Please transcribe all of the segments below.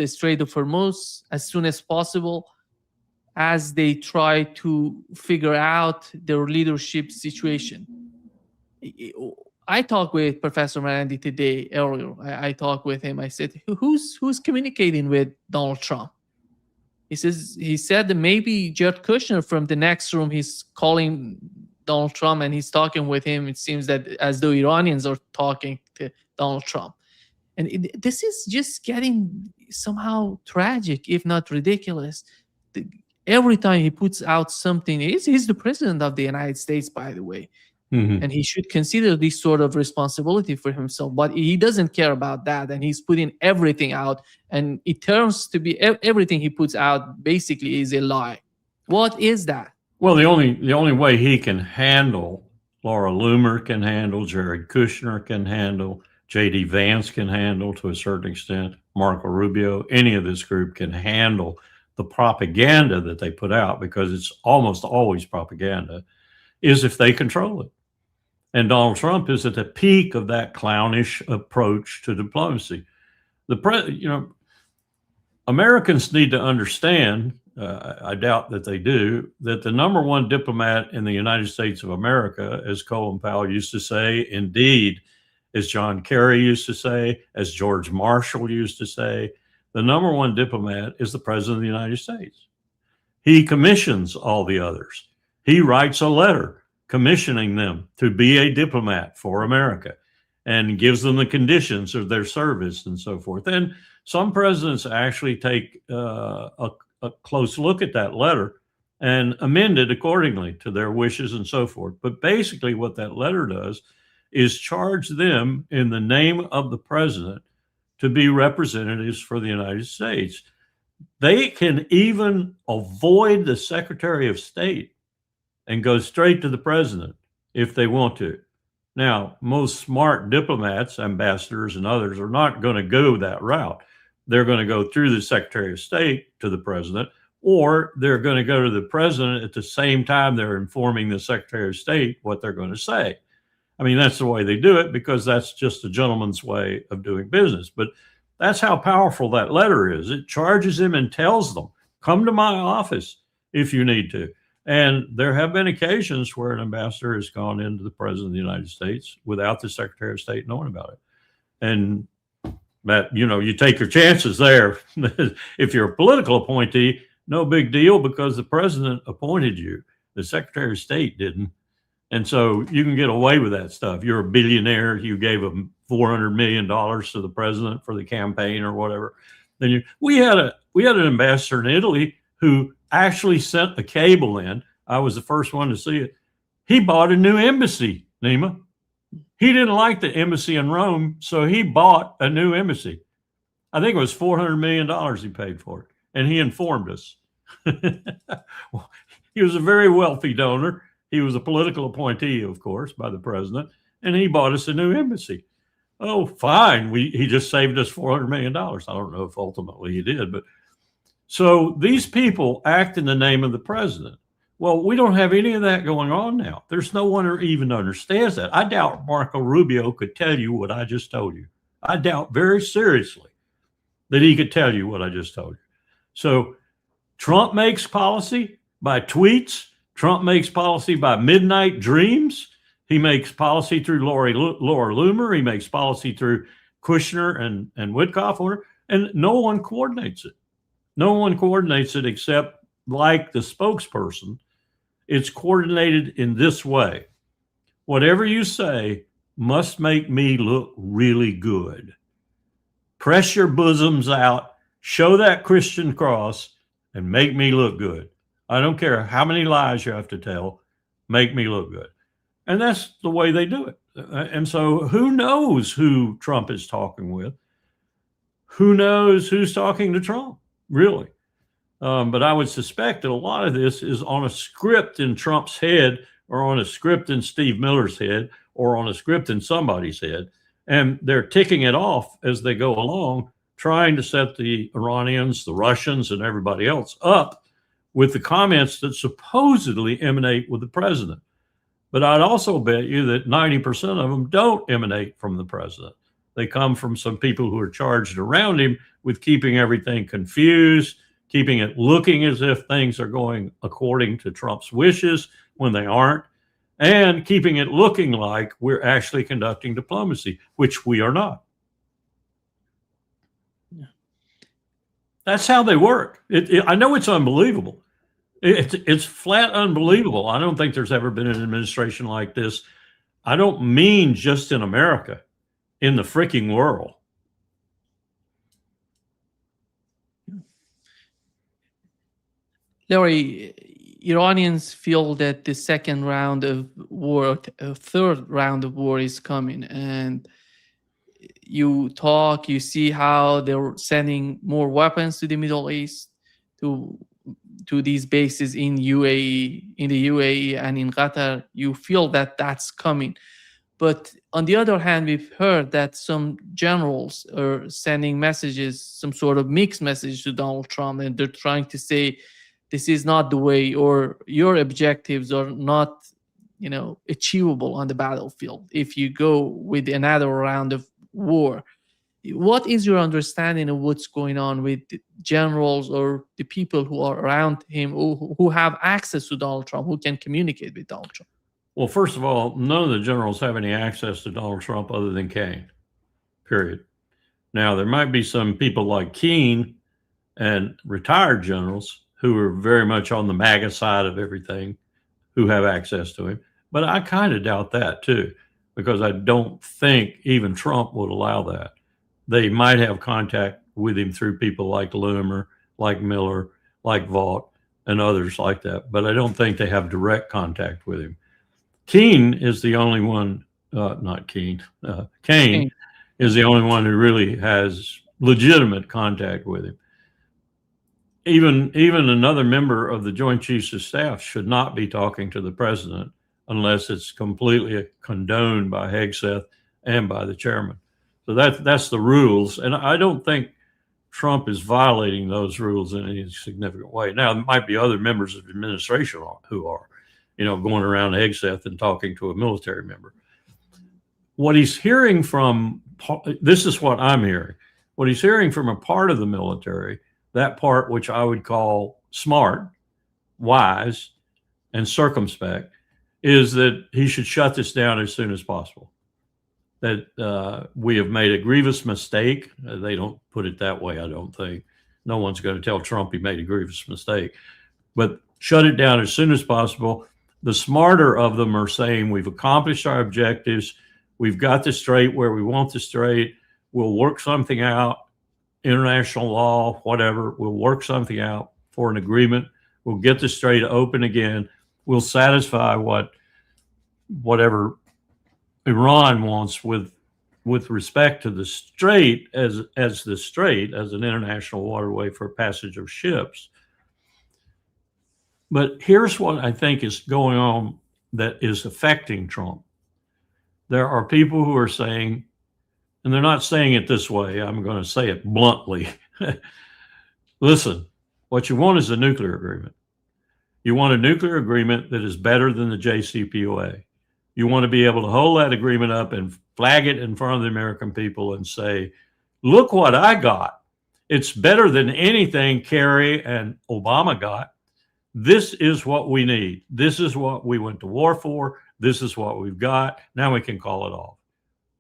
the Strait of Hormuz as soon as possible, as they try to figure out their leadership situation. I talked with Professor Marandi today earlier. I talked with him. I said, who's communicating with Donald Trump? He said that maybe Jared Kushner from the next room, he's calling Donald Trump and he's talking with him. It seems that as though Iranians are talking to Donald Trump. And this is just getting somehow tragic, if not ridiculous. Every time he puts out something, he's the president of the United States, by the way. Mm-hmm. And he should consider this sort of responsibility for himself. But he doesn't care about that. And he's putting everything out. And it turns to be everything he puts out basically is a lie. What is that? Well, the only way he can handle, Laura Loomer can handle, Jared Kushner can handle, J.D. Vance can handle to a certain extent, Marco Rubio, any of this group can handle the propaganda that they put out, because it's almost always propaganda, is if they control it. And Donald Trump is at the peak of that clownish approach to diplomacy. Americans need to understand, I doubt that they do, that the number one diplomat in the United States of America, as Colin Powell used to say, indeed, as John Kerry used to say, as George Marshall used to say, the number one diplomat is the President of the United States. He commissions all the others. He writes a letter commissioning them to be a diplomat for America and gives them the conditions of their service and so forth. And some presidents actually take a close look at that letter and amend it accordingly to their wishes and so forth. But basically what that letter does is charge them in the name of the president to be representatives for the United States. They can even avoid the Secretary of State and go straight to the president if they want to. Now, most smart diplomats, ambassadors and others, are not going to go that route. They're going to go through the Secretary of State to the president, or they're going to go to the president at the same time they're informing the Secretary of State what they're going to say. I mean, that's the way they do it, because that's just a gentleman's way of doing business. But that's how powerful that letter is. It charges them and tells them, come to my office if you need to. And there have been occasions where an ambassador has gone into the president of the United States without the Secretary of State knowing about it. And that, you take your chances there. If you're a political appointee, no big deal, because the president appointed you. The Secretary of State didn't. And so you can get away with that stuff. You're a billionaire. You gave him $400 million to the president for the campaign or whatever. Then we had an ambassador in Italy who actually sent a cable in. I was the first one to see it. He bought a new embassy, Nima. He didn't like the embassy in Rome, so he bought a new embassy. I think it was $400 million he paid for it. And he informed us. He was a very wealthy donor. He was a political appointee, of course, by the president, and he bought us a new embassy. Oh, fine. He just saved us $400 million. I don't know if ultimately he did, but so these people act in the name of the president. Well, we don't have any of that going on now. There's no one who even understands that. I doubt Marco Rubio could tell you what I just told you. I doubt very seriously that he could tell you what I just told you. So Trump makes policy by tweets. Trump makes policy by midnight dreams. He makes policy through Laura Loomer. He makes policy through Kushner and Witkoff, and no one coordinates it. No one coordinates it except, like the spokesperson, it's coordinated in this way. Whatever you say must make me look really good. Press your bosoms out, show that Christian cross, and make me look good. I don't care how many lies you have to tell, make me look good. And that's the way they do it. And so who knows who Trump is talking with? Who knows who's talking to Trump, really? But I would suspect that a lot of this is on a script in Trump's head, or on a script in Steve Miller's head, or on a script in somebody's head. And they're ticking it off as they go along, trying to set the Iranians, the Russians, and everybody else up with the comments that supposedly emanate with the president. But I'd also bet you that 90% of them don't emanate from the president. They come from some people who are charged around him with keeping everything confused, keeping it looking as if things are going according to Trump's wishes when they aren't, and keeping it looking like we're actually conducting diplomacy, which we are not. Yeah. That's how they work. I know it's unbelievable. It's flat unbelievable. I don't think there's ever been an administration like this. I don't mean just in America, in the freaking world. Larry, Iranians feel that the second round of war, third round of war is coming, and you see how they're sending more weapons to the Middle East, to these bases in the UAE and in Qatar. You feel that that's coming. But on the other hand, we've heard that some generals are sending messages, some sort of mixed message to Donald Trump, and they're trying to say, this is not the way, or your objectives are not, achievable on the battlefield if you go with another round of war. What is your understanding of what's going on with the generals or the people who are around him, who have access to Donald Trump, who can communicate with Donald Trump? Well, first of all, none of the generals have any access to Donald Trump other than Kane, period. Now, there might be some people like Keene and retired generals who are very much on the MAGA side of everything who have access to him. But I kind of doubt that too, because I don't think even Trump would allow that. They might have contact with him through people like Loomer, like Miller, like Vaught, and others like that. But I don't think they have direct contact with him. Keene is the only one, Kane is the only one who really has legitimate contact with him. Even another member of the Joint Chiefs of Staff should not be talking to the president unless it's completely condoned by Hegseth and by the chairman. So that's the rules. And I don't think Trump is violating those rules in any significant way. Now, there might be other members of the administration who are, going around Hegseth and talking to a military member. What he's hearing from, this is what I'm hearing, what he's hearing from a part of the military, that part which I would call smart, wise, and circumspect, is that he should shut this down as soon as possible. That we have made a grievous mistake. They don't put it that way, I don't think. No one's going to tell Trump he made a grievous mistake. But shut it down as soon as possible. The smarter of them are saying we've accomplished our objectives. We've got this straight where we want this straight. We'll work something out, international law, whatever. We'll work something out for an agreement. We'll get the strait open again. We'll satisfy whatever Iran wants with respect to the strait as the strait, as an international waterway for passage of ships. But here's what I think is going on that is affecting Trump. There are people who are saying, and they're not saying it this way, I'm going to say it bluntly. Listen, what you want is a nuclear agreement. You want a nuclear agreement that is better than the JCPOA. You want to be able to hold that agreement up and flag it in front of the American people and say, look what I got. It's better than anything Kerry and Obama got. This is what we need. This is what we went to war for. This is what we've got. Now we can call it off.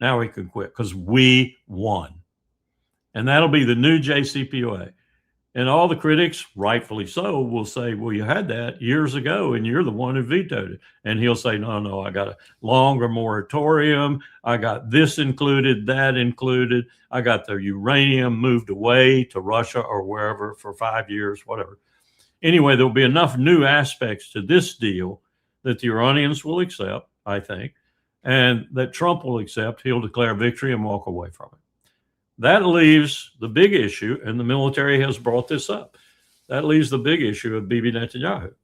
Now we can quit because we won. And that'll be the new JCPOA. And all the critics, rightfully so, will say, well, you had that years ago and you're the one who vetoed it. And he'll say, no, I got a longer moratorium. I got this included, that included. I got the uranium moved away to Russia or wherever for 5 years, whatever. Anyway, there'll be enough new aspects to this deal that the Iranians will accept, I think, and that Trump will accept. He'll declare victory and walk away from it. That leaves the big issue, and the military has brought this up. That leaves the big issue of Bibi Netanyahu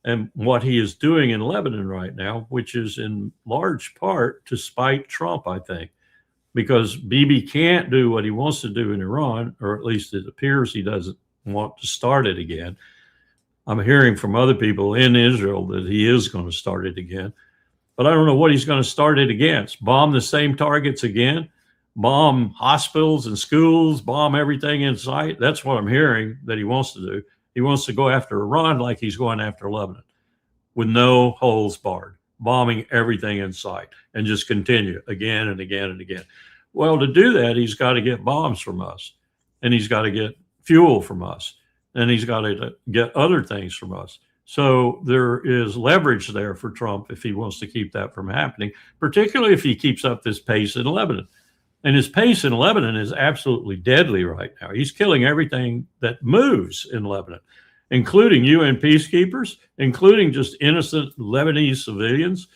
and what he is doing in Lebanon right now, which is in large part to spite Trump, I think, because Bibi can't do what he wants to do in Iran, or at least it appears he doesn't want to start it again. I'm hearing from other people in Israel that he is going to start it again, but I don't know what he's going to start it against. Bomb the same targets again? bomb hospitals and schools, bomb everything in sight. That's what I'm hearing that he wants to do. He wants to go after Iran like he's going after Lebanon, with no holes barred, bombing everything in sight, and just continue again and again and again. Well, to do that, he's got to get bombs from us, and he's got to get fuel from us, and he's got to get other things from us. So there is leverage there for Trump if he wants to keep that from happening, particularly if he keeps up this pace in Lebanon. And his pace in Lebanon is absolutely deadly right now. He's killing everything that moves in Lebanon, including UN peacekeepers, including just innocent Lebanese civilians.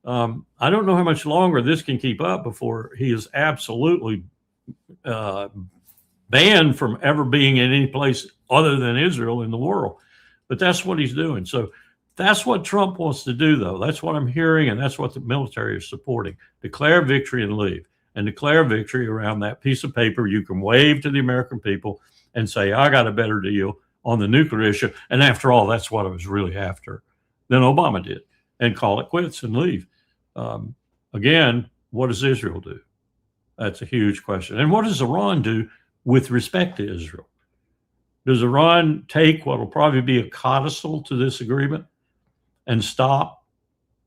I don't know how much longer this can keep up before he is absolutely banned from ever being in any place other than Israel in the world. But that's what he's doing. So that's what Trump wants to do, though. That's what I'm hearing, and that's what the military is supporting. Declare victory and leave, and declare victory around that piece of paper you can wave to the American people and say, I got a better deal on the nuclear issue. And after all, that's what I was really after than Obama did, and call it quits and leave. Again, what does Israel do? That's a huge question. And what does Iran do with respect to Israel? Does Iran take what will probably be a codicil to this agreement and stop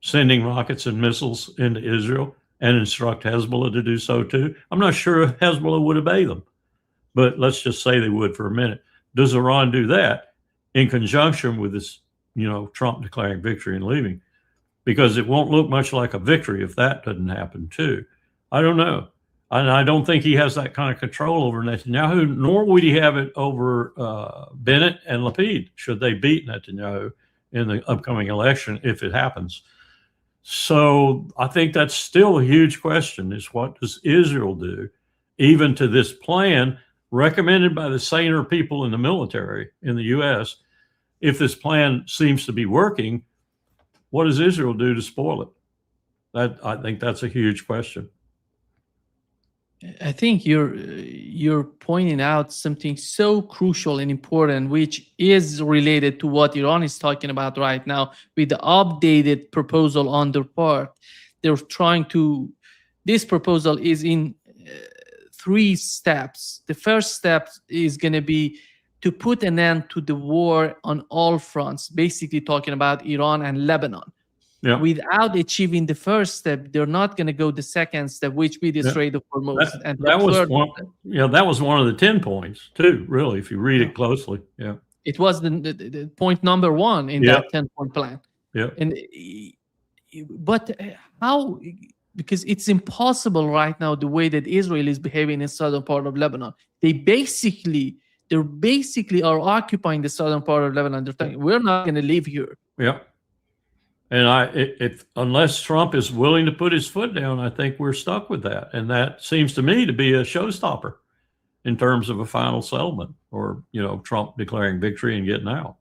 sending rockets and missiles into Israel and instruct Hezbollah to do so too? I'm not sure if Hezbollah would obey them, but let's just say they would for a minute. Does Iran do that in conjunction with this, Trump declaring victory and leaving? Because it won't look much like a victory if that doesn't happen too. I don't know. And I don't think he has that kind of control over Netanyahu, nor would he have it over Bennett and Lapid, should they beat Netanyahu in the upcoming election, if it happens. So I think that's still a huge question, is what does Israel do, even to this plan recommended by the saner people in the military in the U.S. If this plan seems to be working, what does Israel do to spoil it? I think that's a huge question. I think you're pointing out something so crucial and important, which is related to what Iran is talking about right now with the updated proposal on their part. They're trying to, this proposal is in 3 steps. The first step is going to be to put an end to the war on all fronts, basically talking about Iran and Lebanon. Yeah. Without achieving the first step, they're not going to go the second step, which be the Strait of Hormuz. That was one of the 10 points too, really, if you read it closely. Yeah, it was the point number 1 in that 10-point plan. Yeah, but how? Because it's impossible right now the way that Israel is behaving in southern part of Lebanon. They basically are occupying the southern part of Lebanon. They're saying, we're not going to live here. Yeah. And unless Trump is willing to put his foot down, I think we're stuck with that. And that seems to me to be a showstopper in terms of a final settlement, or, Trump declaring victory and getting out.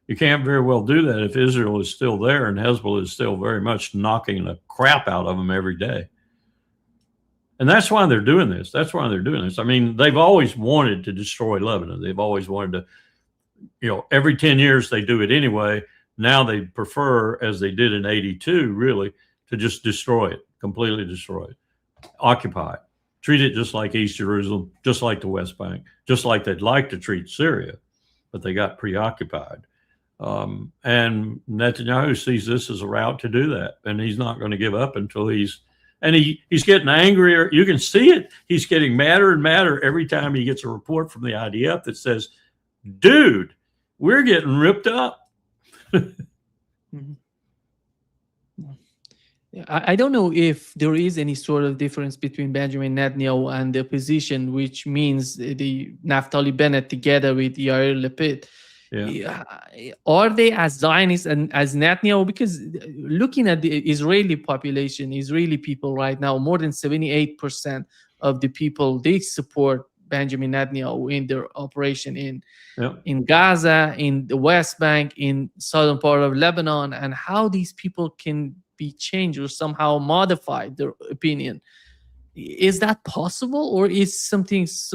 You can't very well do that if Israel is still there and Hezbollah is still very much knocking the crap out of them every day. And that's why they're doing this. I mean, they've always wanted to destroy Lebanon. They've always wanted to, every 10 years they do it anyway. Now they prefer, as they did in 82, really, to just destroy it, completely destroy it, occupy it, treat it just like East Jerusalem, just like the West Bank, just like they'd like to treat Syria, but they got preoccupied. And Netanyahu sees this as a route to do that, and he's not going to give up until he's getting angrier. You can see it. He's getting madder and madder every time he gets a report from the IDF that says, dude, we're getting ripped up. I don't know if there is any sort of difference between Benjamin Netanyahu and the opposition, which means the Naftali Bennett together with Yair Lapid. Yeah. Are they as Zionist and as Netanyahu? Because looking at the Israeli population, Israeli people right now, more than 78% of the people, they support Benjamin Netanyahu in their operation in Gaza, in the West Bank, in southern part of Lebanon, and how these people can be changed or somehow modified their opinion. Is that possible, or is some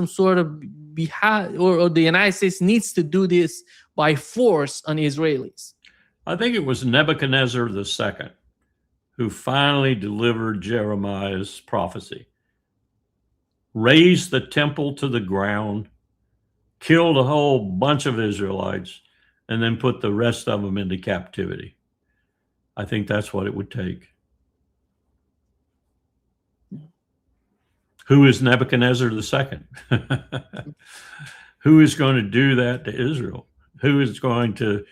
sort of or the United States needs to do this by force on Israelis? I think it was Nebuchadnezzar II who finally delivered Jeremiah's prophecy. razed the temple to the ground, killed a whole bunch of Israelites, and then put the rest of them into captivity. I think that's what it would take. Who is Nebuchadnezzar II? Who is going to do that to Israel? Who is going to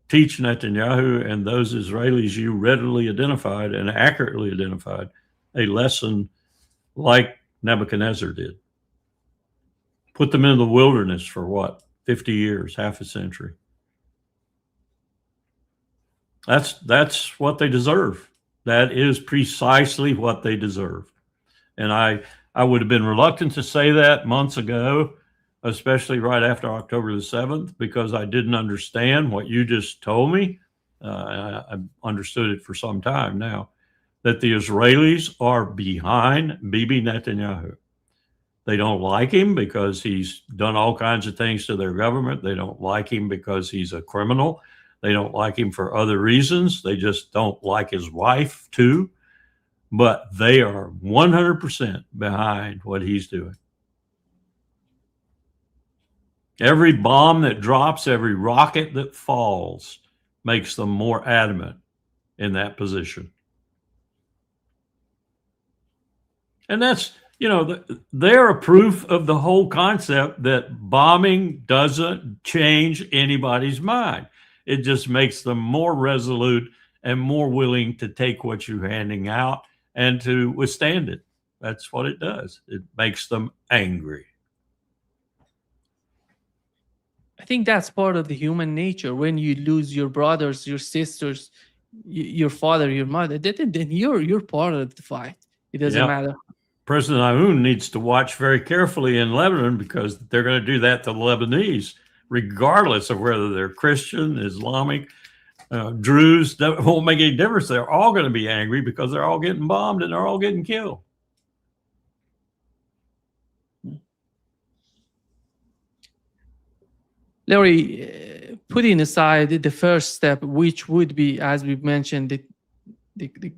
teach Netanyahu and those Israelis you readily identified and accurately identified a lesson like Nebuchadnezzar did? Put them in the wilderness for what? 50 years, half a century. That's what they deserve. That is precisely what they deserve. And I would have been reluctant to say that months ago, especially right after October the 7th, because I didn't understand what you just told me. I've understood it for some time now, that the Israelis are behind Bibi Netanyahu. They don't like him because he's done all kinds of things to their government. They don't like him because he's a criminal. They don't like him for other reasons. They just don't like his wife, too. But they are 100% behind what he's doing. Every bomb that drops, every rocket that falls makes them more adamant in that position. And that's, they're a proof of the whole concept that bombing doesn't change anybody's mind. It just makes them more resolute and more willing to take what you're handing out and to withstand it. That's what it does. It makes them angry. I think that's part of the human nature. When you lose your brothers, your sisters, your father, your mother, then you're part of the fight. It doesn't matter. President Aoun needs to watch very carefully in Lebanon, because they're going to do that to the Lebanese, regardless of whether they're Christian, Islamic, Druze. That won't make any difference. They're all going to be angry because they're all getting bombed and they're all getting killed. Larry, putting aside the first step, which would be, as we've mentioned, the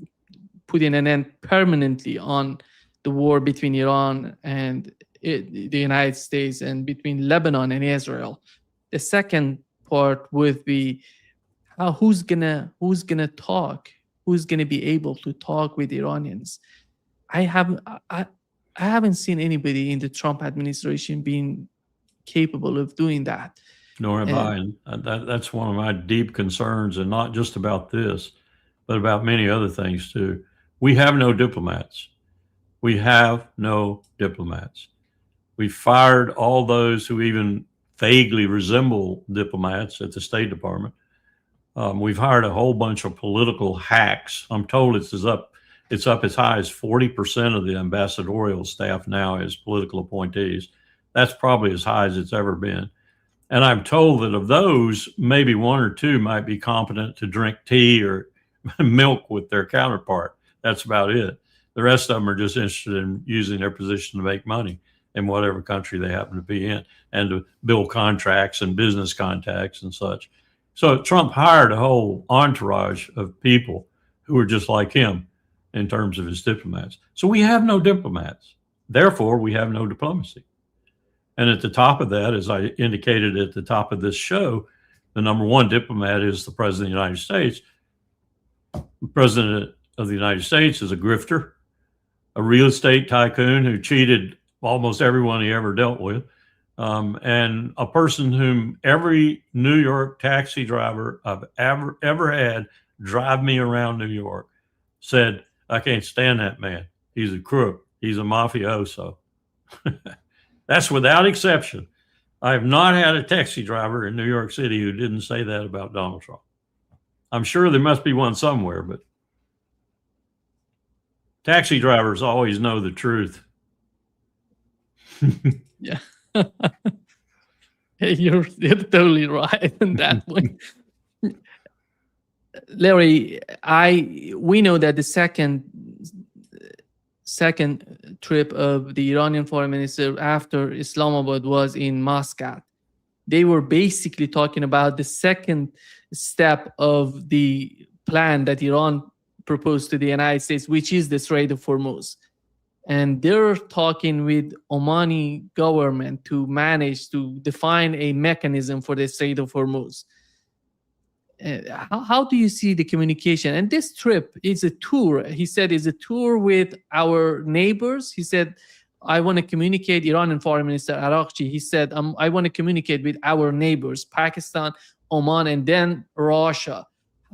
putting an end permanently on the war between Iran and the United States, and between Lebanon and Israel. The second part would be who's gonna talk? Who's gonna be able to talk with Iranians? I haven't seen anybody in the Trump administration being capable of doing that. Nor have I. And that's one of my deep concerns, and not just about this, but about many other things too. We have no diplomats. We have no diplomats. We fired all those who even vaguely resemble diplomats at the State Department. We've hired a whole bunch of political hacks. I'm told it's up as high as 40% of the ambassadorial staff now is political appointees. That's probably as high as it's ever been. And I'm told that of those, maybe one or two might be competent to drink tea or milk with their counterpart. That's about it. The rest of them are just interested in using their position to make money in whatever country they happen to be in, and to build contracts and business contacts and such. So Trump hired a whole entourage of people who are just like him in terms of his diplomats. So we have no diplomats. Therefore, we have no diplomacy. And at the top of that, as I indicated at the top of this show, the number one diplomat is the President of the United States. The President of the United States is a grifter, a real estate tycoon who cheated almost everyone he ever dealt with, and a person whom every New York taxi driver I've ever had drive me around New York said, I can't stand that man. He's a crook. He's a mafioso. That's without exception. I have not had a taxi driver in New York City who didn't say that about Donald Trump. I'm sure there must be one somewhere, but taxi drivers always know the truth. Yeah. You're totally right in that one. Larry, we know that the second trip of the Iranian foreign minister after Islamabad was in Muscat. They were basically talking about the second step of the plan that Iran proposed to the United States, which is the Strait of Hormuz. and they're talking with Omani government to manage to define a mechanism for the Strait of Hormuz. How do you see the communication? And this trip is a tour. He said is a tour with our neighbors. He said, I want to communicate, Iranian Foreign Minister Arakchi, he said, I want to communicate with our neighbors, Pakistan, Oman, and then Russia.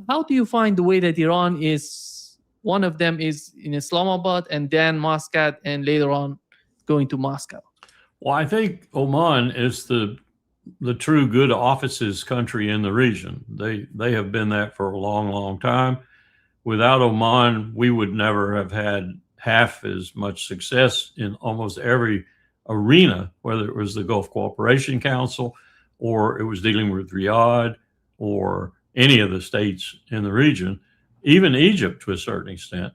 How do you find the way that Iran is, one of them is in Islamabad and then Muscat and later on going to Moscow? Well, I think Oman is the true good offices country in the region. They have been that for a long, long time. Without Oman, we would never have had half as much success in almost every arena, whether it was the Gulf Cooperation Council or it was dealing with Riyadh or any of the states in the region, even Egypt to a certain extent,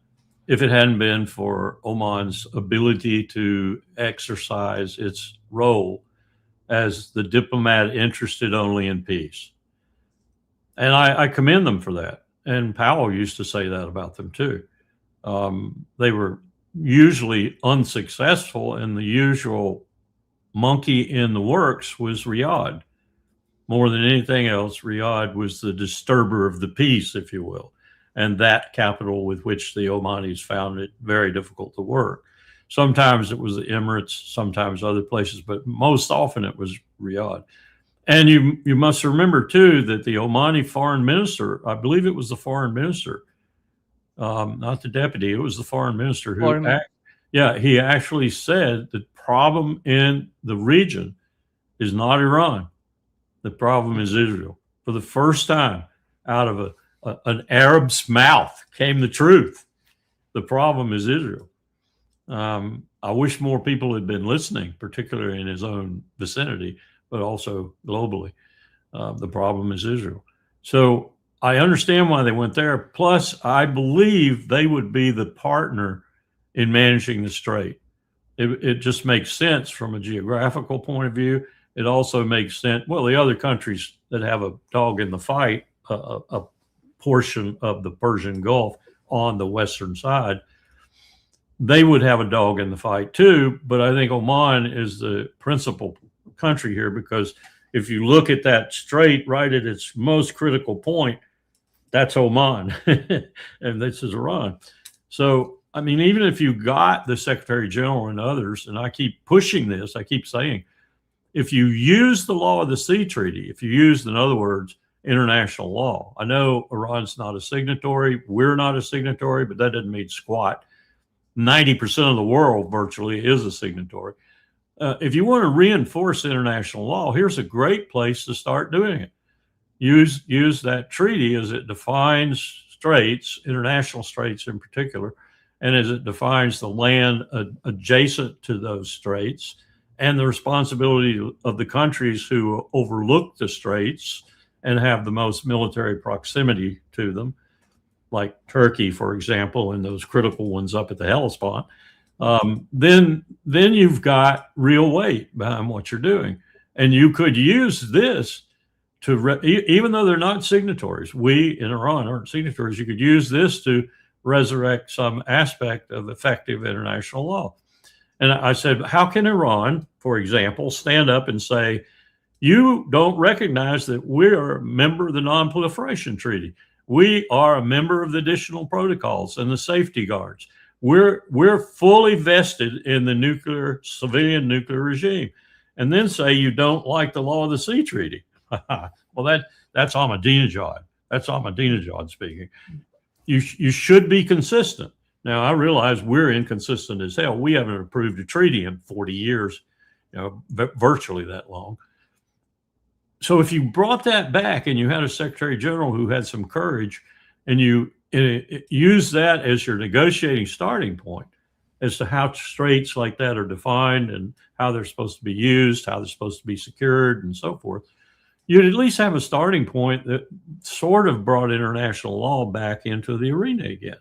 if it hadn't been for Oman's ability to exercise its role as the diplomat interested only in peace. And I commend them for that. And Powell used to say that about them too. They were usually unsuccessful, and the usual monkey in the works was Riyadh. More than anything else, Riyadh was the disturber of the peace, if you will, and that capital with which the Omanis found it very difficult to work. Sometimes it was the Emirates, sometimes other places, but most often it was Riyadh. And you must remember, too, that the Omani foreign minister, I believe it was the foreign minister, not the deputy, it was the foreign minister who, he actually said the problem in the region is not Iran. The problem is Israel. For the first time out of an Arab's mouth came the truth. The problem is Israel. I wish more people had been listening, particularly in his own vicinity, but also globally. The problem is Israel. So I understand why they went there. Plus, I believe they would be the partner in managing the strait. It just makes sense from a geographical point of view. It also makes sense. Well, the other countries that have a dog in the fight, a portion of the Persian Gulf on the western side, they would have a dog in the fight too. But I think Oman is the principal country here, because if you look at that strait right at its most critical point, that's Oman, and this is Iran. So, I mean, even if you got the Secretary General and others, and I keep pushing this, I keep saying, if you use the law of the sea treaty, if you use, in other words, international law, I know Iran's not a signatory, we're not a signatory, but that doesn't mean squat. 90% of the world virtually is a signatory. If you want to reinforce international law, here's a great place to start doing it. Use that treaty as it defines straits, international straits in particular, and as it defines the land adjacent to those straits and the responsibility of the countries who overlook the straits and have the most military proximity to them, like Turkey, for example, and those critical ones up at the Hellespont. Then you've got real weight behind what you're doing. And you could use this to, even though they're not signatories, we in Iran aren't signatories, you could use this to resurrect some aspect of effective international law. And I said, how can Iran, for example, stand up and say, you don't recognize that we're a member of the Non-Proliferation Treaty. We are a member of the additional protocols and the safety guards. We're fully vested in the civilian nuclear regime, and then say you don't like the law of the sea treaty. Well, that's Ahmadinejad. That's Ahmadinejad speaking. You should be consistent. Now, I realize we're inconsistent as hell. We haven't approved a treaty in 40 years, virtually that long. So if you brought that back and you had a Secretary General who had some courage, and you use that as your negotiating starting point as to how straits like that are defined and how they're supposed to be used, how they're supposed to be secured, and so forth, you'd at least have a starting point that sort of brought international law back into the arena again.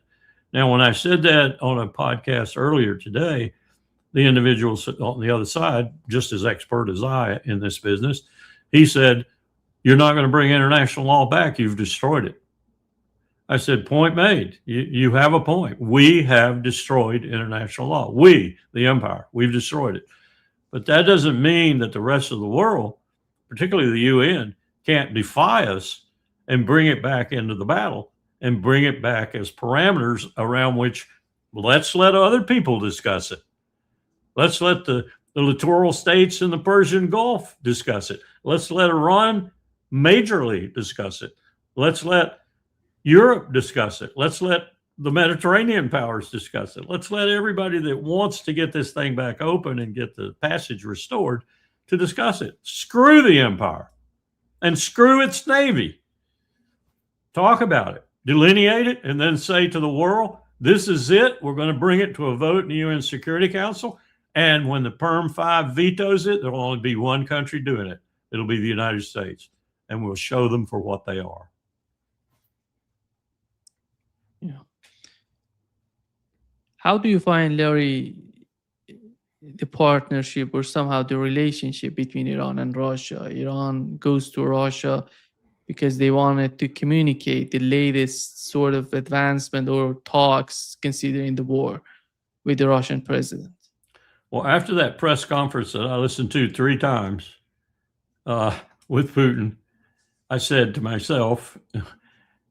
Now, when I said that on a podcast earlier today, the individual on the other side, just as expert as I in this business, he said, you're not going to bring international law back. You've destroyed it. I said, point made. You have a point. We have destroyed international law. We, the empire, we've destroyed it. But that doesn't mean that the rest of the world, particularly the UN, can't defy us and bring it back into the battle and bring it back as parameters around which let's let other people discuss it. Let's let the littoral states in the Persian Gulf discuss it. Let's let Iran majorly discuss it. Let's let Europe discuss it. Let's let the Mediterranean powers discuss it. Let's let everybody that wants to get this thing back open and get the passage restored to discuss it. Screw the empire and screw its navy. Talk about it, delineate it, and then say to the world, this is it. We're going to bring it to a vote in the UN Security Council. And when the Perm 5 vetoes it, there'll only be one country doing it. It'll be the United States. And we'll show them for what they are. Yeah. How do you find, Larry, the partnership or somehow the relationship between Iran and Russia? Iran goes to Russia because they wanted to communicate the latest sort of advancement or talks considering the war with the Russian president. Well, after that press conference that I listened to 3 times with Putin, I said to myself,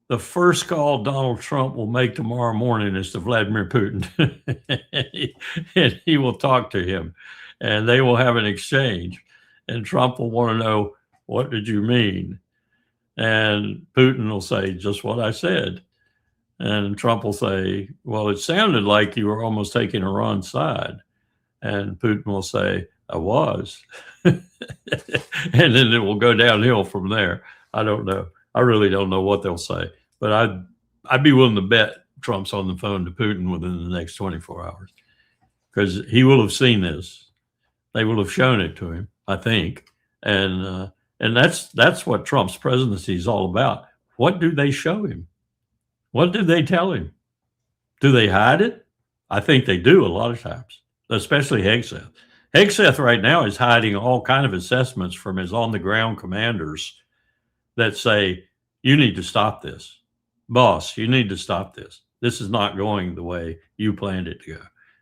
the first call Donald Trump will make tomorrow morning is to Vladimir Putin. And he will talk to him and they will have an exchange. And Trump will want to know, what did you mean? And Putin will say, just what I said. And Trump will say, well, it sounded like you were almost taking Iran's side. And Putin will say, I was. And then it will go downhill from there. I don't know. I really don't know what they'll say. But I'd be willing to bet Trump's on the phone to Putin within the next 24 hours. Because he will have seen this. They will have shown it to him, I think. And that's what Trump's presidency is all about. What do they show him? What do they tell him? Do they hide it? I think they do a lot of times, especially Hegseth. Hegseth right now is hiding all kind of assessments from his on-the-ground commanders that say, you need to stop this. Boss, you need to stop this. This is not going the way you planned it to go.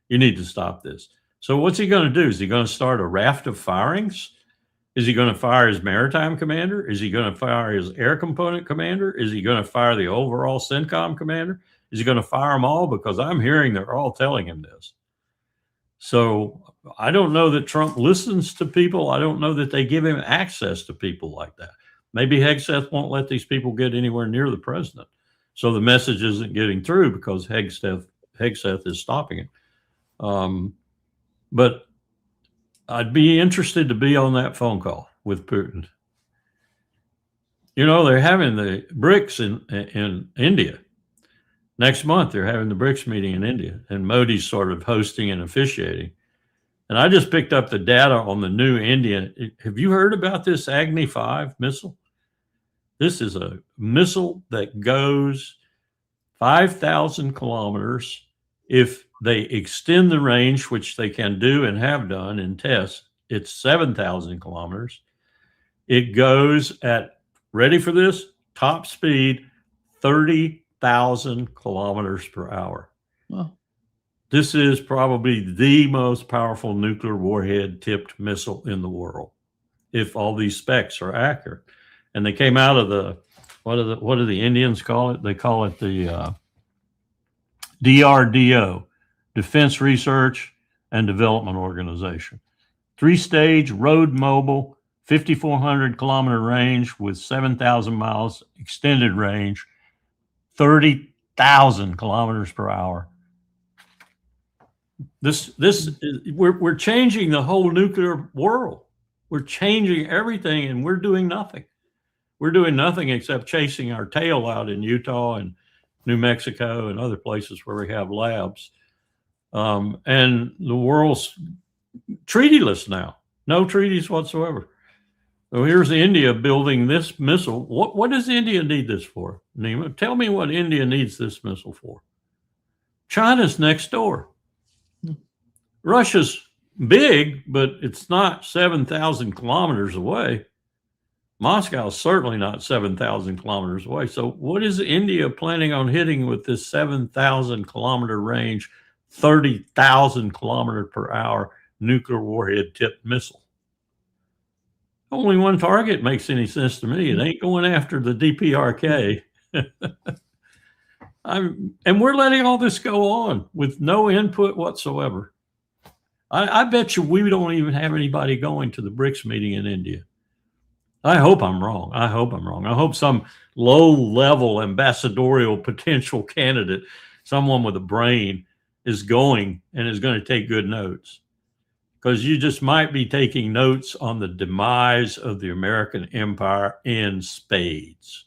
You need to stop this. So what's he going to do? Is he going to start a raft of firings? Is he going to fire his maritime commander? Is he going to fire his air component commander? Is he going to fire the overall CENTCOM commander? Is he going to fire them all? Because I'm hearing they're all telling him this. So I don't know that Trump listens to people. I don't know that they give him access to people like that. Maybe Hegseth won't let these people get anywhere near the president. So the message isn't getting through because Hegseth is stopping it. But I'd be interested to be on that phone call with Putin. You know, they're having the BRICS in India. Next month, they're having the BRICS meeting in India, and Modi's sort of hosting and officiating. And I just picked up the data on the new Indian. Have you heard about this Agni 5 missile? This is a missile that goes 5,000 kilometers. If they extend the range, which they can do and have done in tests, it's 7,000 kilometers. It goes at, ready for this, top speed, 30,000 kilometers per hour. Wow. This is probably the most powerful nuclear warhead tipped missile in the world, if all these specs are accurate. And they came out of the, what do the Indians call it? They call it the DRDO, Defense Research and Development Organization. 3-stage road mobile, 5,400 kilometer range with 7,000 miles extended range, 30,000 kilometers per hour. We're changing the whole nuclear world. We're changing everything, and we're doing nothing. We're doing nothing except chasing our tail out in Utah and New Mexico and other places where we have labs. And the world's treatyless now. No treaties whatsoever. So here's India building this missile. What does India need this for, Nima? Tell me what India needs this missile for. China's next door. Russia's big, but it's not 7,000 kilometers away. Moscow is certainly not 7,000 kilometers away. So what is India planning on hitting with this 7,000 kilometer range, 30,000 kilometer per hour nuclear warhead tipped missile? Only one target makes any sense to me. It ain't going after the DPRK. And we're letting all this go on with no input whatsoever. I bet you we don't even have anybody going to the BRICS meeting in India. I hope I'm wrong. I hope some low-level ambassadorial potential candidate, someone with a brain, is going and is going to take good notes. Because you just might be taking notes on the demise of the American empire in spades.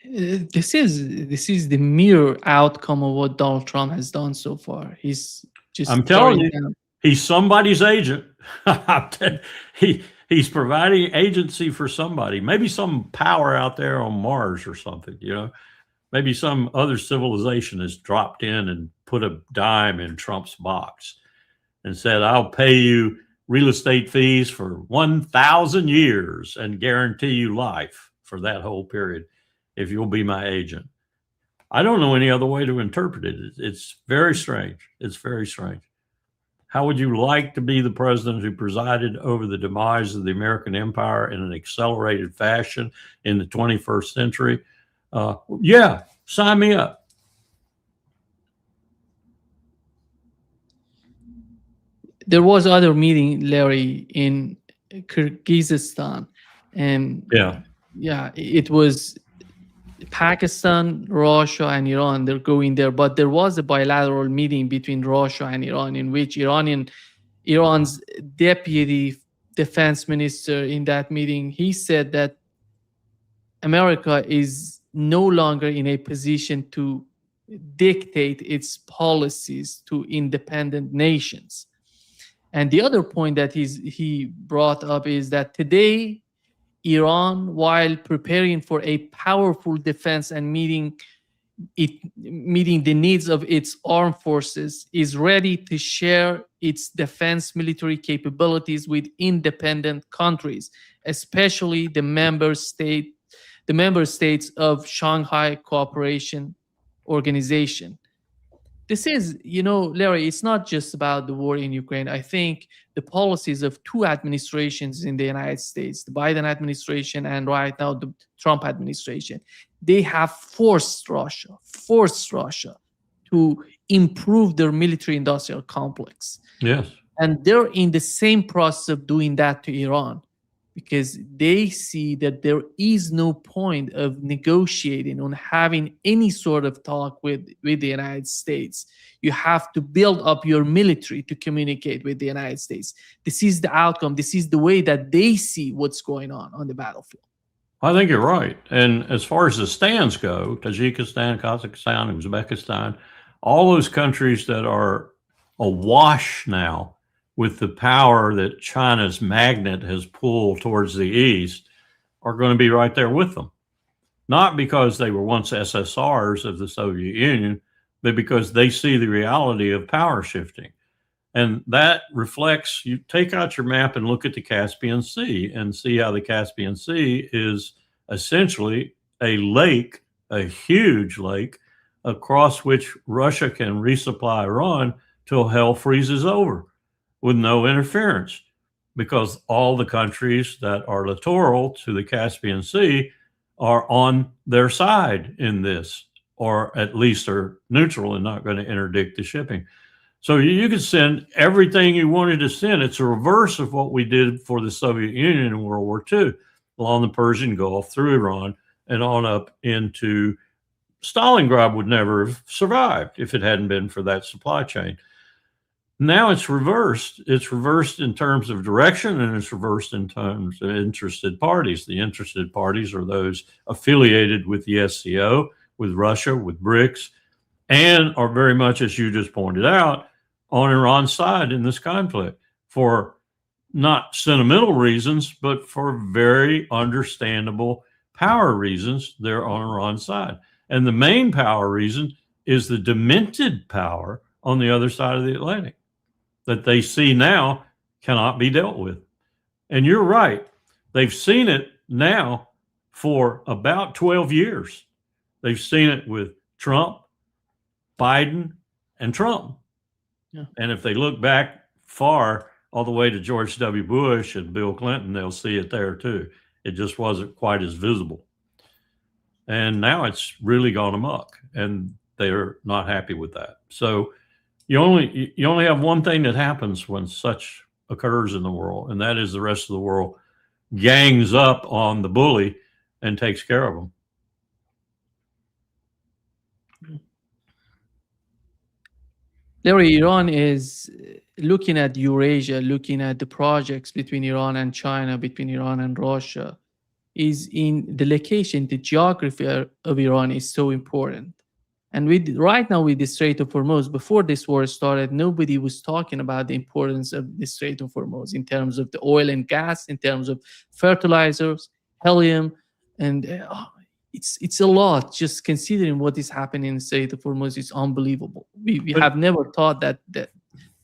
This is the mere outcome of what Donald Trump has done so far. He's just I'm telling you, he's somebody's agent. He's providing agency for somebody, maybe some power out there on Mars or something, you know. Maybe some other civilization has dropped in and put a dime in Trump's box and said, I'll pay you real estate fees for 1,000 years and guarantee you life for that whole period if you'll be my agent. I don't know any other way to interpret it. It's very strange. It's very strange. How would you like to be the president who presided over the demise of the American empire in an accelerated fashion in the 21st century? Yeah, sign me up. There was other meeting, Larry, in Kyrgyzstan, and yeah, it was Pakistan, Russia, and Iran. They're going there, but there was a bilateral meeting between Russia and Iran in which Iran's deputy defense minister in that meeting, he said that America is no longer in a position to dictate its policies to independent nations. And the other point that he brought up is that today, Iran, while preparing for a powerful defense and meeting the needs of its armed forces, is ready to share its defense military capabilities with independent countries, especially the member states of Shanghai Cooperation Organization. This is, Larry, it's not just about the war in Ukraine. I think the policies of two administrations in the United States, the Biden administration and right now the Trump administration, they have forced Russia to improve their military industrial complex. Yes. And they're in the same process of doing that to Iran, because they see that there is no point of negotiating on having any sort of talk with the United States. You have to build up your military to communicate with the United States. This is the outcome. This is the way that they see what's going on the battlefield. I think you're right. And as far as the stands go, Tajikistan, Kazakhstan, and Uzbekistan, all those countries that are awash now with the power that China's magnet has pulled towards the east, are going to be right there with them. Not because they were once SSRs of the Soviet Union, but because they see the reality of power shifting. And that reflects, you take out your map and look at the Caspian Sea and see how the Caspian Sea is essentially a lake, a huge lake, across which Russia can resupply Iran till hell freezes over, with no interference, because all the countries that are littoral to the Caspian Sea are on their side in this, or at least are neutral and not going to interdict the shipping. So you can send everything you wanted to send. It's a reverse of what we did for the Soviet Union in World War II, along the Persian Gulf, through Iran, and on up into Stalingrad. Would never have survived if it hadn't been for that supply chain. Now it's reversed. It's reversed in terms of direction, and it's reversed in terms of interested parties. The interested parties are those affiliated with the SCO, with Russia, with BRICS, and are very much, as you just pointed out, on Iran's side in this conflict for not sentimental reasons, but for very understandable power reasons. They're on Iran's side. And the main power reason is the demented power on the other side of the Atlantic that they see now cannot be dealt with. And you're right. They've seen it now for about 12 years. They've seen it with Trump, Biden, and Trump. Yeah. And if they look back far, all the way to George W. Bush and Bill Clinton, they'll see it there too. It just wasn't quite as visible. And now it's really gone amok, and they're not happy with that. So you only have one thing that happens when such occurs in the world, and that is the rest of the world gangs up on the bully and takes care of them. Larry, Iran is looking at Eurasia, looking at the projects between Iran and China, between Iran and Russia, is in the location, the geography of Iran is so important. And right now with the Strait of Hormuz, before this war started, nobody was talking about the importance of the Strait of Hormuz in terms of the oil and gas, in terms of fertilizers, helium, and it's a lot. Just considering what is happening in the Strait of Hormuz is unbelievable. We have never thought that.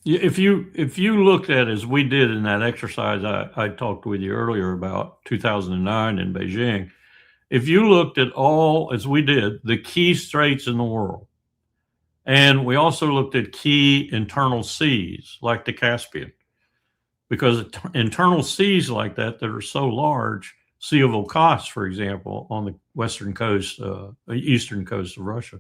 If you looked at, as we did in that exercise I talked with you earlier about 2009 in Beijing, if you looked at all, as we did, the key straits in the world, and we also looked at key internal seas like the Caspian, because internal seas like that are so large, Sea of Okhotsk, for example, on the western coast, eastern coast of Russia,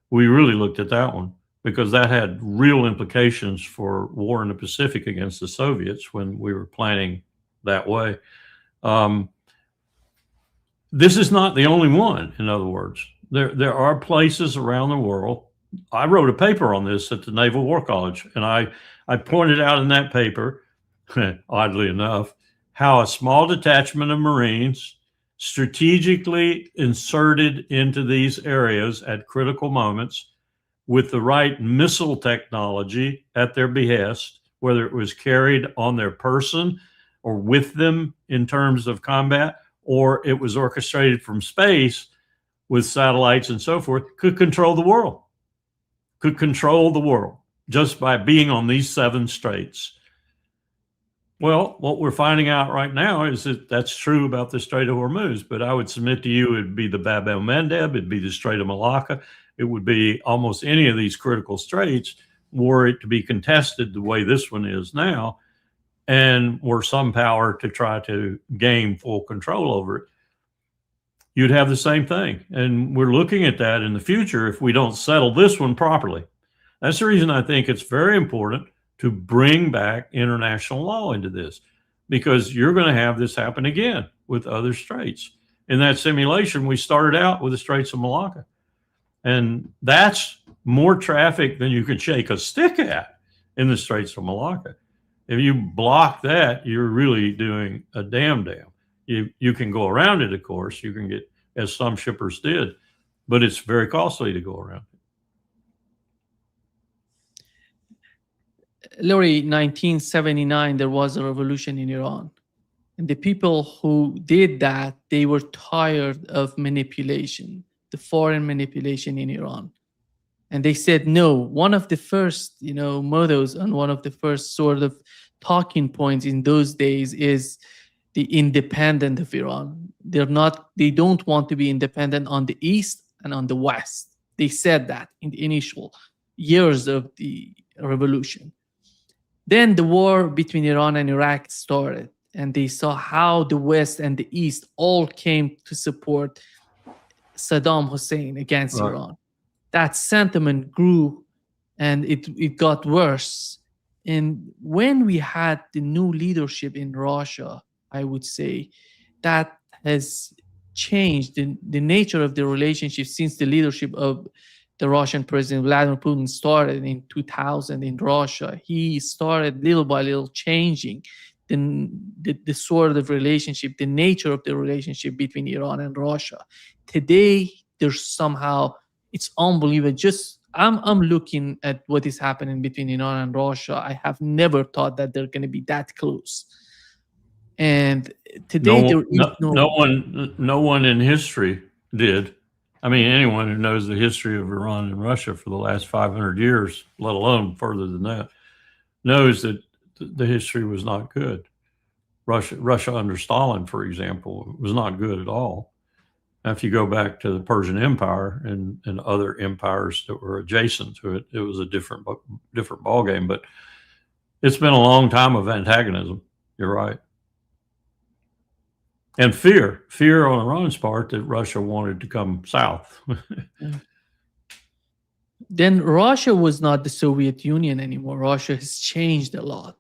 we really looked at that one, because that had real implications for war in the Pacific against the Soviets when we were planning that way. This is not the only one, in other words. There are places around the world. I wrote a paper on this at the Naval War College, and I pointed out in that paper, oddly enough, how a small detachment of Marines strategically inserted into these areas at critical moments with the right missile technology at their behest, whether it was carried on their person or with them in terms of combat, or it was orchestrated from space with satellites and so forth, could control the world, just by being on these 7 straits. Well, what we're finding out right now is that that's true about the Strait of Hormuz, but I would submit to you it'd be the Bab el-Mandeb, it'd be the Strait of Malacca, it would be almost any of these critical straits were it to be contested the way this one is now, and were some power to try to gain full control over it, you'd have the same thing. And we're looking at that in the future if we don't settle this one properly. That's the reason I think it's very important to bring back international law into this, because you're going to have this happen again with other straits. In that simulation, we started out with the Straits of Malacca, and that's more traffic than you can shake a stick at in the Straits of Malacca. If you block that, you're really doing a damn. You can go around it, of course. You can get, as some shippers did, but it's very costly to go around. Larry, 1979, there was a revolution in Iran. And the people who did that, they were tired of manipulation, the foreign manipulation in Iran. And they said, no, one of the first, mottos and one of the first sort of talking points in those days is the independence of Iran. They don't want to be independent on the East and on the West. They said that in the initial years of the revolution. Then the war between Iran and Iraq started, and they saw how the West and the East all came to support Saddam Hussein against Iran. That sentiment grew, and it got worse. And when we had the new leadership in Russia, I would say that has changed the nature of the relationship since the leadership of the Russian President Vladimir Putin started in 2000 in Russia. He started little by little changing the sort of relationship, the nature of the relationship between Iran and Russia. Today, there's somehow, it's unbelievable. Just I'm looking at what is happening between Iran and Russia. I have never thought that they're going to be that close. And today, no one in history did. I mean, anyone who knows the history of Iran and Russia for the last 500 years, let alone further than that, knows that the history was not good. Russia under Stalin, for example, was not good at all. Now, if you go back to the Persian Empire and other empires that were adjacent to it, it was a different ballgame. But it's been a long time of antagonism. You're right. And fear on Iran's part that Russia wanted to come south. Then Russia was not the Soviet Union anymore. Russia has changed a lot.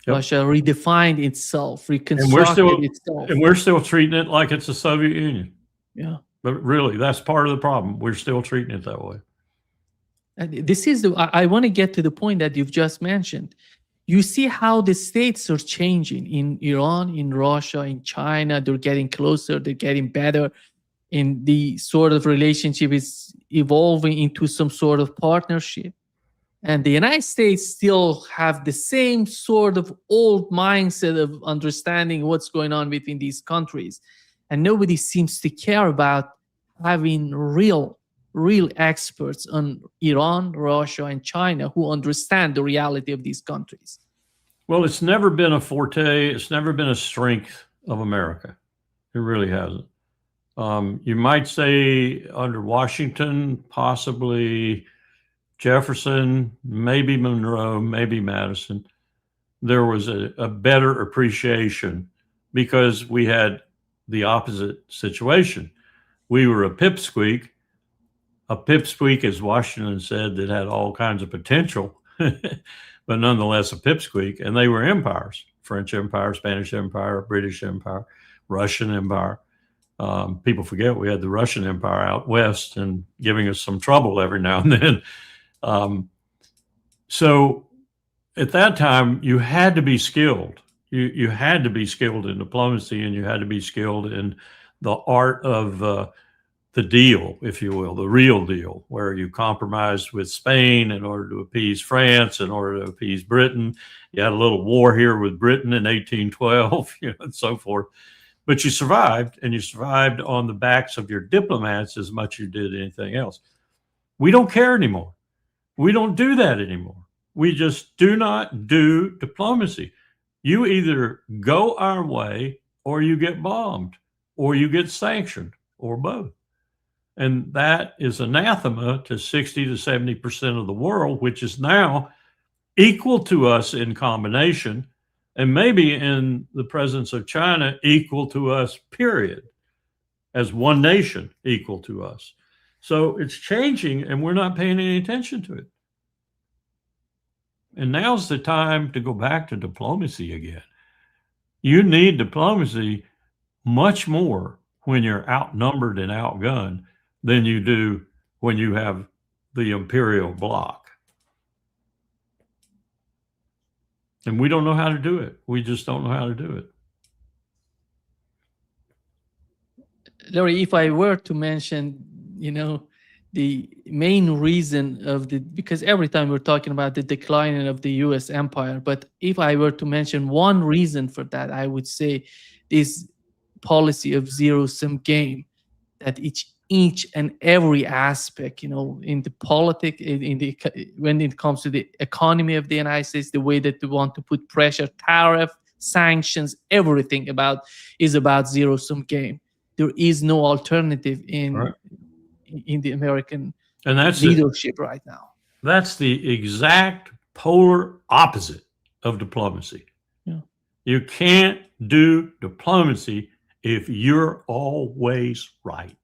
Yep. Russia redefined itself, reconstructed itself. And we're still treating it like it's the Soviet Union. Yeah. But really, that's part of the problem. We're still treating it that way. And this is I want to get to the point that you've just mentioned. You see how the states are changing in Iran, in Russia, in China. They're getting closer. They're getting better. And the sort of relationship is evolving into some sort of partnership. And the United States still have the same sort of old mindset of understanding what's going on between these countries. And nobody seems to care about having real experts on Iran, Russia, and China who understand the reality of these countries. Well, it's never been a forte. It's never been a strength of America. It really hasn't. You might say under Washington, possibly Jefferson, maybe Monroe, maybe Madison, there was a better appreciation because we had the opposite situation. We were a pipsqueak, as Washington said, that had all kinds of potential, but nonetheless a pipsqueak, and they were empires: French Empire, Spanish Empire, British Empire, Russian Empire. People forget we had the Russian Empire out west and giving us some trouble every now and then. So at that time, you had to be skilled. You had to be skilled in diplomacy, and you had to be skilled in the art of the deal, if you will, the real deal, where you compromised with Spain in order to appease France, in order to appease Britain. You had a little war here with Britain in 1812, and so forth. But you survived, and you survived on the backs of your diplomats as much as you did anything else. We don't care anymore. We don't do that anymore. We just do not do diplomacy. You either go our way or you get bombed or you get sanctioned or both. And that is anathema to 60 to 70% of the world, which is now equal to us in combination, and maybe in the presence of China, equal to us, period, as one nation equal to us. So it's changing, and we're not paying any attention to it. And now's the time to go back to diplomacy again. You need diplomacy much more when you're outnumbered and outgunned than you do when you have the imperial bloc. And we don't know how to do it. We just don't know how to do it. Larry, if I were to mention, the main reason of because every time we're talking about the decline of the US empire, but if I were to mention one reason for that, I would say this policy of zero-sum game, that each and every aspect, in the politics, when it comes to the economy of the United States, the way that they want to put pressure, tariff, sanctions, everything is about zero-sum game. There is no alternative in the American leadership right now. That's the exact polar opposite of diplomacy. Yeah. You can't do diplomacy if you're always right.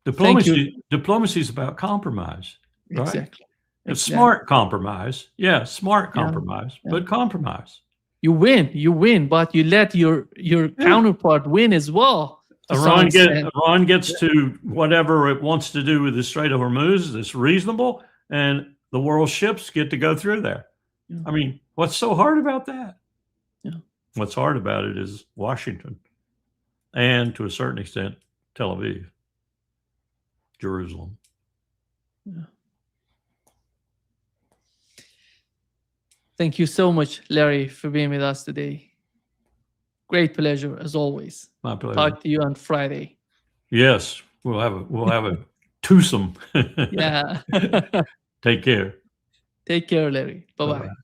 Diplomacy is about compromise, right? Exactly. It's smart compromise. Yeah, smart compromise, but compromise. You win, but you let your counterpart win as well. Iran gets to whatever it wants to do with the Strait of Hormuz that's reasonable, and the world ships get to go through there. Yeah. I mean, what's so hard about that? Yeah. What's hard about it is Washington, and to a certain extent, Tel Aviv, Jerusalem. Yeah. Thank you so much, Larry, for being with us today. Great pleasure, as always. My pleasure. Talk to you on Friday. Yes, we'll have a twosome. Yeah. Take care. Take care, Larry. Bye-bye. Bye-bye.